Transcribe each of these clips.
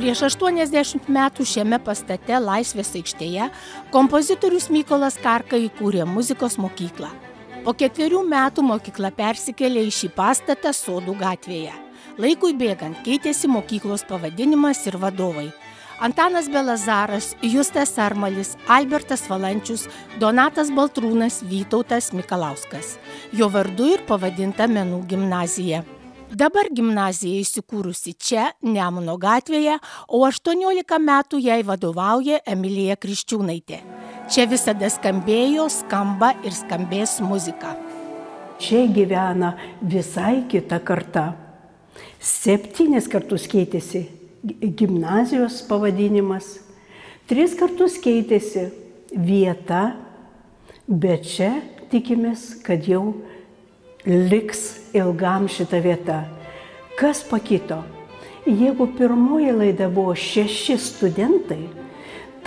Prieš 80 metų šiame pastate Laisvės aikštėje kompozitorius Mykolas Karka įkūrė muzikos mokyklą. Po 4 metų mokykla persikėlė į šį pastatą Sodų gatvėje. Laikui bėgant keitėsi mokyklos pavadinimas ir vadovai. Antanas Belazaras, Justas Armalis, Albertas Valančius, Donatas Baltrūnas, Vytautas Mikalauskas. Jo vardu ir pavadinta Menų gimnazija. Dabar gimnazija įsikūrusi čia, Nemuno gatvėje, o 18 metų jai vadovauja Emilija Kriščiūnaitė. Čia visada skambėjo, skamba ir skambės muzika. Čia gyvena visai kita karta. 7 kartus keitėsi gimnazijos pavadinimas, 3 kartus keitėsi vieta, bet čia tikimės, kad jau liks ilgam šita vieta. Kas pakito? Jeigu pirmoji laida buvo 6 studentai,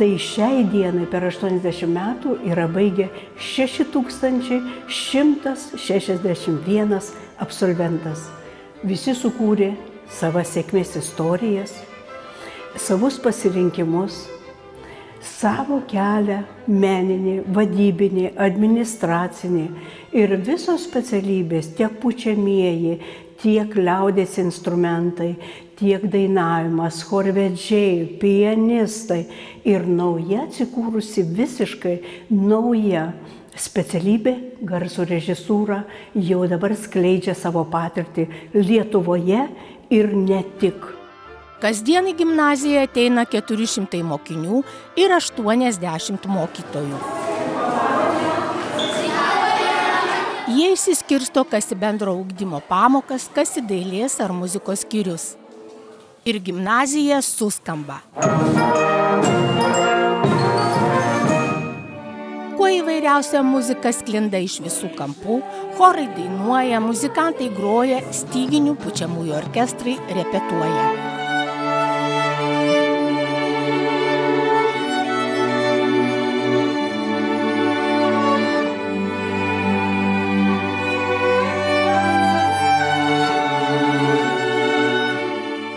tai šiai dienai per 80 metų yra baigę 6161 absolventas. Visi sukūrė savo sėkmės istorijas, savus pasirinkimus, savo kelią meninį, vadybinį, administracinį ir visos specialybės, tiek pučiamieji, tiek liaudies instrumentai, tiek dainavimas, chorvedžiai, pianistai ir nauja atsikūrusi visiškai nauja specialybė garso režisūra jau dabar skleidžia savo patirtį Lietuvoje ir ne tik. Kasdien į gimnaziją ateina 400 mokinių ir 80 mokytojų. Jie išsiskirsto kas į bendro ugdymo pamokas, kas į dailės ar muzikos skyrius. Ir gimnazija suskamba. Kuo įvairiausia muzika sklinda iš visų kampų, chorai dainuoja, muzikantai groja, styginių pučiamųjų orkestrai repetuoja.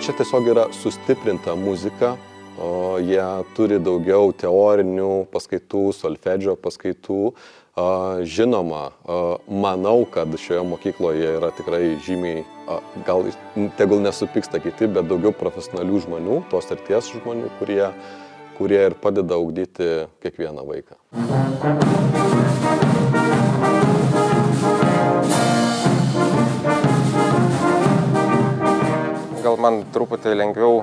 Čia tiesiog yra sustiprinta muzika. Jie turi daugiau teorinių paskaitų, solfedžio paskaitų. Žinoma, manau, kad šioje mokykloje yra tikrai žymiai, gal tegul nesupyksta kiti, bet daugiau profesionalių žmonių, tos srities žmonių, kurie ir padeda ugdyti kiekvieną vaiką. Gal man truputį lengviau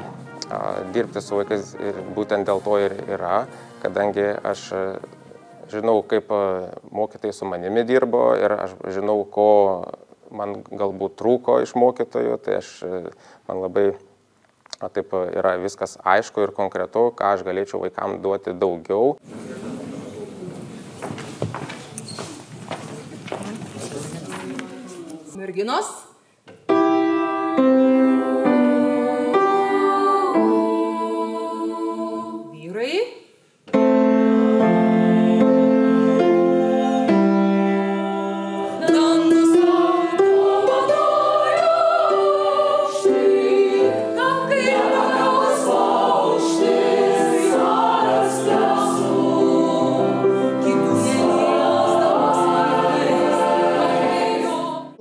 dirbti su vaikais būtent dėl to ir yra, kadangi aš žinau, kaip mokytojai su manimi dirbo ir aš žinau, ko man galbūt trūko iš mokytojų, tai man labai taip yra viskas aišku ir konkretu, ką aš galėčiau vaikams duoti daugiau. Merginos.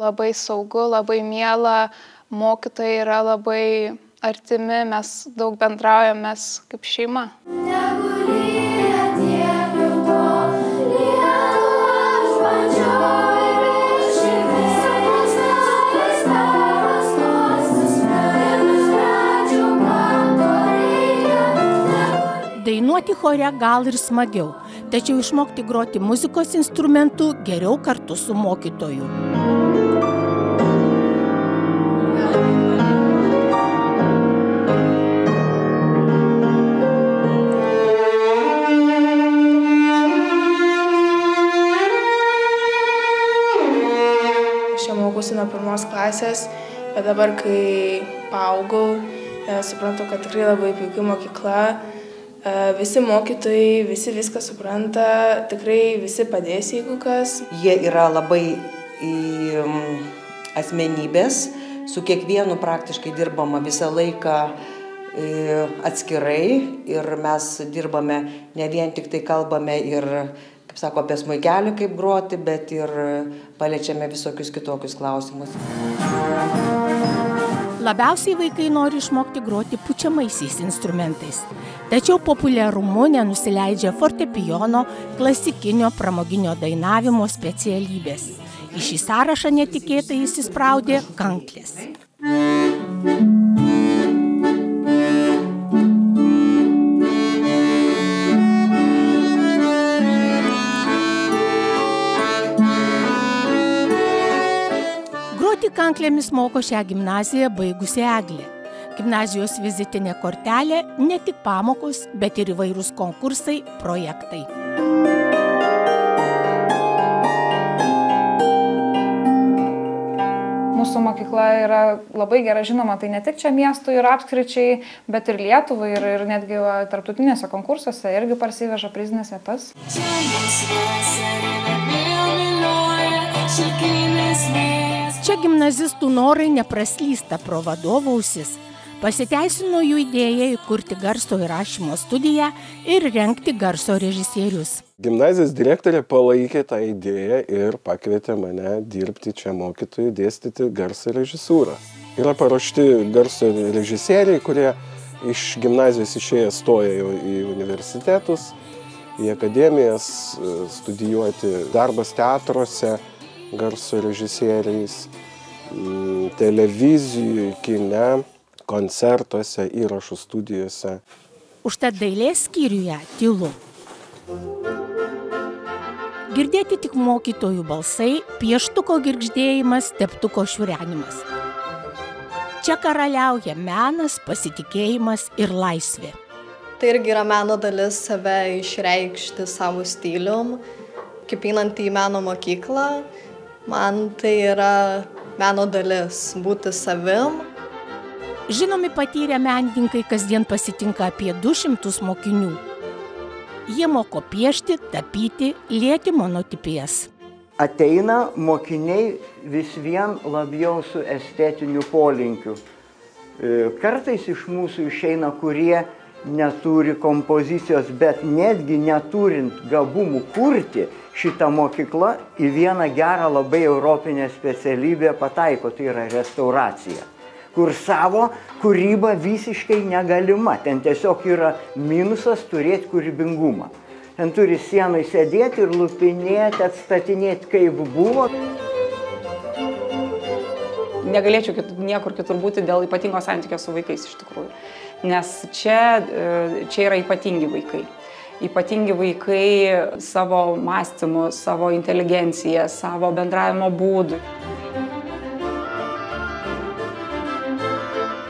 Labai saugu, labai miela, mokytojai yra labai artimi, mes daug bendraujame, mes kaip šeima. Dainuoti chore gal ir smagiau, tačiau išmokti groti muzikos instrumentų geriau kartu su mokytoju. Mokausi nuo 1 klasės, bet dabar, kai paaugau, suprantu, kad tikrai labai puikia mokykla. Visi mokytojai, visi viską supranta, tikrai visi padės, jeigu kas. Jie yra labai asmenybės, su kiekvienu praktiškai dirbama visą laiką atskirai ir mes dirbame, ne vien tik tai kalbame ir, kaip sako, apie smuikelį kaip groti, bet ir paliečiame visokius kitokius klausimus. Labiausiai vaikai nori išmokti groti pučiamaisiais instrumentais, tačiau populiarumu nenusileidžia fortepijono, klasikinio pramoginio dainavimo specialybės. Į šį sąrašą netikėtai įsispraudė kanklės. Kanklėmis moko šią gimnaziją baigusi Eglė. Gimnazijos vizitinė kortelė ne tik pamokos, bet ir įvairūs konkursai, projektai. Mūsų mokykla yra labai gerai žinoma, tai ne tik čia miestui ir apskričiai, bet ir Lietuvai ir netgi tarptautinėse konkursuose irgi parsiveža prizinės vietas. Čia gimnazistų norai nepraslysta pro vadovų ausis. Pasiteisino jų idėja įkurti garso įrašymo studiją ir rengti garso režisierius. Gimnazijos direktorė palaikė tą idėją ir pakvietė mane dirbti čia mokytojų, dėstyti garso režisūrą. Yra paruošti garso režisieriai, kurie iš gimnazijos išėję stoja jau į universitetus, į akademijas, studijuoti darbas teatruose, garso režisieriais, televizijoje, kine, koncertuose, įrašų studijose. Užtat dailės skyriuje tylu. Girdėti tik mokytojų balsai, pieštuko girgždėjimas, teptuko šiurenimas. Čia karaliauja menas, pasitikėjimas ir laisvė. Tai irgi yra meno dalis save išreikšti savo stilium. Kaip einant į meno mokyklą, man tai yra meno dalis būti savim. Žinomi patyrę menininkai kasdien pasitinka apie 200 mokinių. Jie moko piešti, tapyti, lieti monotipijas. Ateina mokiniai vis vien labiau su estetiniu polinkiu. Kartais iš mūsų išeina, kurie neturi kompozicijos, bet netgi neturint gabumų kurti, šitą mokyklą į vieną gerą labai europinę specialybę pataiko, tai yra restauracija, kur savo kūryba visiškai negalima. Ten tiesiog yra minusas turėti kūrybingumą. Ten turi sienai sėdėti ir lupinėti, atstatinėti kaip buvo. Negalėčiau niekur kitur būti dėl ypatingo santykio su vaikais iš tikrųjų. Nes čia yra ypatingi vaikai. Ypatingi vaikai savo mąstymu, savo inteligencija, savo bendravimo būdu.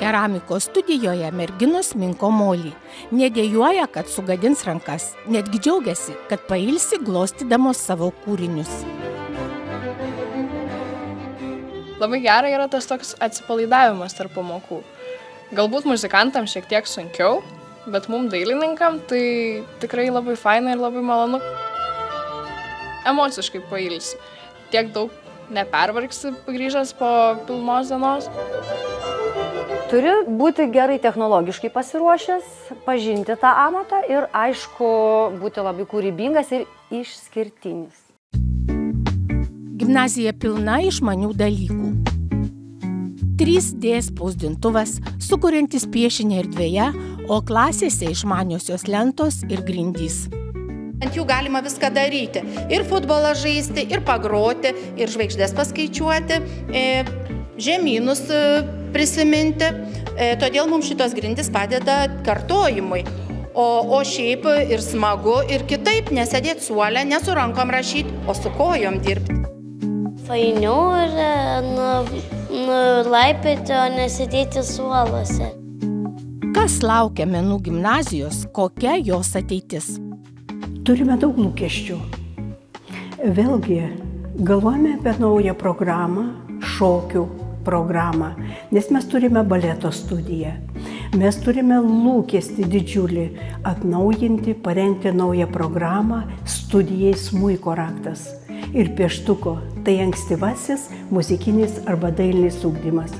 Keramikos studijoje merginos minko molį. Nedėjuoja, kad sugadins rankas. Netgi džiaugiasi, kad pailsi glostydamos savo kūrinius. Labai gerai yra tas toks atsipalaidavimas tarp pamokų. Galbūt muzikantams šiek tiek sunkiau, bet mums dailininkam tai tikrai labai faina ir labai malonu. Emociškai pailsi. Tiek daug nepervargsi grįžęs po pilnos dienos. Turi būti gerai technologiškai pasiruošęs, pažinti tą amatą ir, aišku, būti labai kūrybingas ir išskirtinis. Gimnazija pilna išmanių dalykų. 3D spausdintuvas, sukuriantis piešinį erdvėje, o klasėse išmaniosios lentos ir grindys. Ant jų galima viską daryti. Ir futbolą žaisti, ir pagroti, ir žvaigždės paskaičiuoti, žemynus prisiminti. Todėl mums šitos grindys padeda kartojimui. O šiaip ir smagu, ir kitaip nesėdėti suole, ne su rankom rašyti, o su kojom dirbti. Fainiau yra nulaipyti, o nesėdėti suolose. Kas laukia menų gimnazijos, kokia jos ateitis? Turime daug lūkesčių. Vėlgi, galvojame apie naują programą, šokių programą, nes mes turime baleto studiją. Mes turime lūkestį didžiulį atnaujinti, parengti naują programą studijai smuiko raktas ir pieštuko, tai ankstyvasis muzikinis arba dailinis ugdymas.